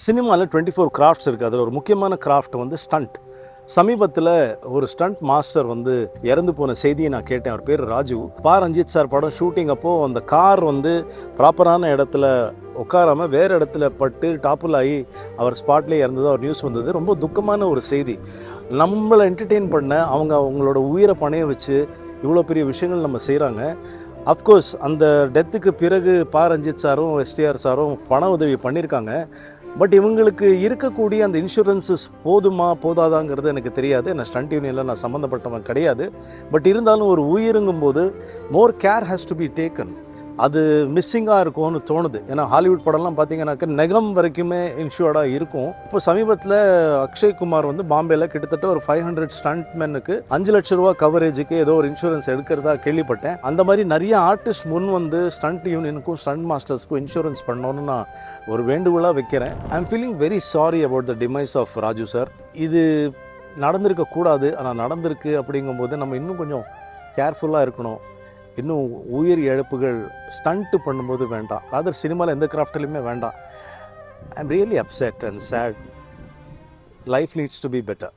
சினிமாவில் 24 கிராஃப்ட்ஸ் இருக்குது. அதில் ஒரு முக்கியமான கிராஃப்ட் வந்து ஸ்டண்ட். சமீபத்தில் ஒரு ஸ்டண்ட் மாஸ்டர் வந்து இறந்து போன செய்தியை நான் கேட்டேன். அவர் பேர் ராஜு. ரஞ்சித் சார் படம் ஷூட்டிங் அப்போது அந்த கார் வந்து ப்ராப்பரான இடத்துல உட்காராமல் வேறு இடத்துல பட்டு டாப்பில் ஆகி அவர் ஸ்பாட்லேயே இறந்தது ஒரு நியூஸ் வந்தது. ரொம்ப துக்கமான ஒரு செய்தி. நம்மளை என்டர்டெயின் பண்ண அவங்களோட உயிரை பணைய வச்சு இவ்வளோ பெரிய விஷயங்கள் நம்ம செய்கிறாங்க. அஃப்கோர்ஸ் அந்த டெத்துக்கு பிறகு ரஞ்சித் சாரும் எஸ்டிஆர் சாரும் பண உதவி பண்ணியிருக்காங்க. பட் இவங்களுக்கு இருக்கக்கூடிய அந்த இன்சூரன்ஸஸ் போதுமா போதாதாங்கிறது எனக்கு தெரியாது. நான் ஸ்டண்ட் யூனியனில் நான் சம்மந்தப்பட்டவன் கிடையாது. பட் இருந்தாலும் ஒரு உயிருங்கும்போது more care has to be taken. அது மிஸ்ஸிங்காக இருக்கும்னு தோணுது. ஏன்னா ஹாலிவுட் படம்லாம் பார்த்தீங்கன்னாக்க நெகம் வரைக்குமே இன்ஷூர்டாக இருக்கும். இப்போ சமீபத்தில் அக்ஷய்குமார் வந்து பாம்பேயில் கிட்டத்தட்ட ஒரு 500 ஸ்டண்ட்மேனுக்கு 5 லட்ச ரூபா கவரேஜுக்கு ஏதோ ஒரு இன்சூரன்ஸ் எடுக்கிறதா கேள்விப்பட்டேன். அந்த மாதிரி நிறைய ஆர்டிஸ்ட் முன் வந்து ஸ்டண்ட் யூனியனுக்கும் ஸ்டண்ட் மாஸ்டர்ஸ்க்கும் இன்சூரன்ஸ் பண்ணணும்னு நான் ஒரு வேண்டுகோளாக வைக்கிறேன். I am feeling very sorry about the demise of Raju sir. இது நடந்திருக்கக்கூடாது, ஆனால் நடந்திருக்கு. அப்படிங்கும்போது நம்ம இன்னும் கொஞ்சம் கேர்ஃபுல்லாக இருக்கணும். இன்னும் உயிர் இழப்புகள் ஸ்டண்ட்டு பண்ணும்போது வேண்டாம். ராதர் சினிமாவில் எந்த கிராஃப்ட்லையுமே வேண்டாம். I am really upset and sad. Life needs to be better.